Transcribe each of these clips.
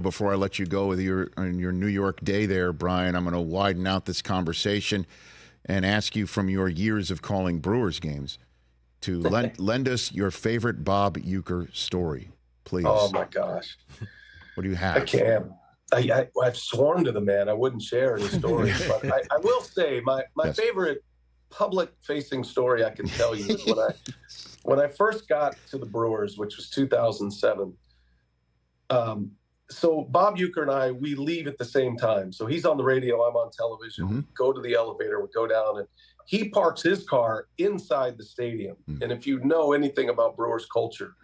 Before I let you go with on your New York day there, Brian, I'm going to widen out this conversation and ask you from your years of calling Brewers games to lend us your favorite Bob Uecker story, please. Oh, my gosh. What do you have? I can't. I've sworn to the man I wouldn't share any stories, but I will say my favorite public-facing story I can tell you is when I first got to the Brewers, which was 2007. So Bob Uecker and I, we leave at the same time. So he's on the radio, I'm on television. Mm-hmm. We go to the elevator, we go down, and he parks his car inside the stadium. Mm-hmm. And if you know anything about Brewers culture,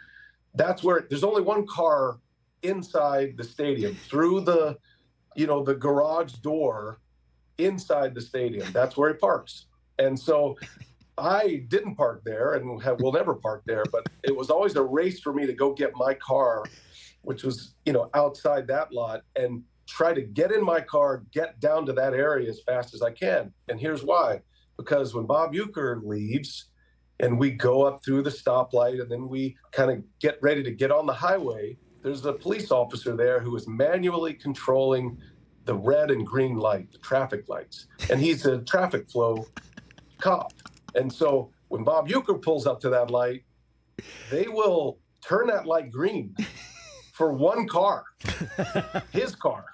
that's where there's only one car inside the stadium through the garage door inside the stadium. That's where he parks. And so I didn't park there and will never park there, but it was always a race for me to go get my car, which was, outside that lot, and try to get in my car, get down to that area as fast as I can. And here's why. Because when Bob Uecker leaves and we go up through the stoplight and then we kind of get ready to get on the highway, there's a police officer there who is manually controlling the red and green light, the traffic lights. And he's a traffic flow cop. And so when Bob Uecker pulls up to that light, they will turn that light green for one car, his car.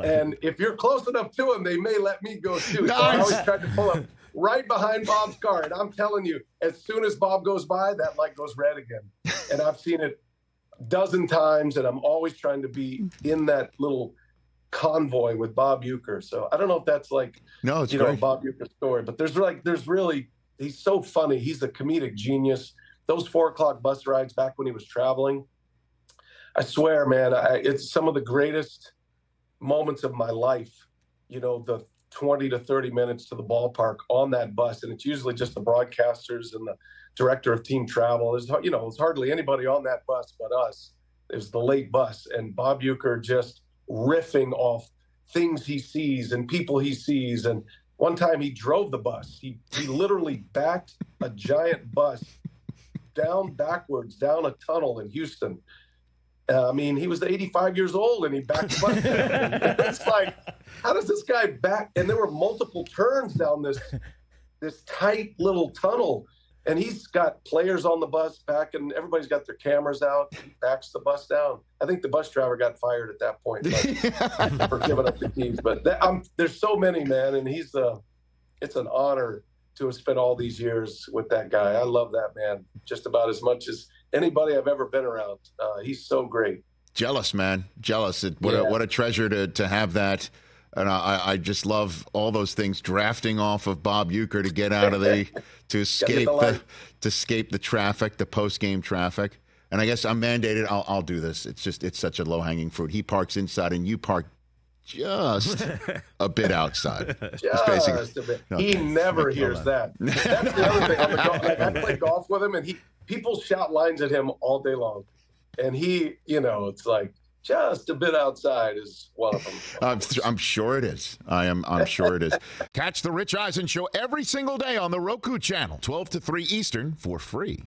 And if you're close enough to him, they may let me go too. Nice. So I always try to pull up right behind Bob's car. And I'm telling you, as soon as Bob goes by, that light goes red again. And I've seen it a dozen times, and I'm always trying to be in that little convoy with Bob Uecker. So I don't know if that's like, it's a Bob Uecker story, but there's really, he's so funny. He's a comedic genius. Those 4:00 bus rides back when he was traveling, I swear, man, it's some of the greatest moments of my life, the 20 to 30 minutes to the ballpark on that bus. And it's usually just the broadcasters and the director of team travel. There's hardly anybody on that bus but us. It was the late bus. And Bob Uecker just riffing off things he sees and people he sees. And one time he drove the bus. He literally backed a giant bus backwards down a tunnel in Houston. He was 85 years old and he backed the bus down. It's like, how does this guy back? And there were multiple turns down this tight little tunnel. And he's got players on the bus back, and everybody's got their cameras out. He backs the bus down. I think the bus driver got fired at that point for giving up the keys. But there's so many, man, and it's an honor to have spent all these years with that guy. I love that man just about as much as anybody I've ever been around. He's so great. Jealous, man. Jealous. What a treasure to have that. And I just love all those things, drafting off of Bob Uecker to get out of to escape the traffic, the post-game traffic. And I guess I'm mandated. I'll do this. It's such a low-hanging fruit. He parks inside and you park just a bit outside. Just a bit. He never hears that. That's the other thing. On the golf, I play golf with him, and people shout lines at him all day long. And he, it's like, just a bit outside is one of them. I'm sure it is. I'm sure it is. Catch the Rich Eisen Show every single day on the Roku channel, 12 to 3 Eastern, for free.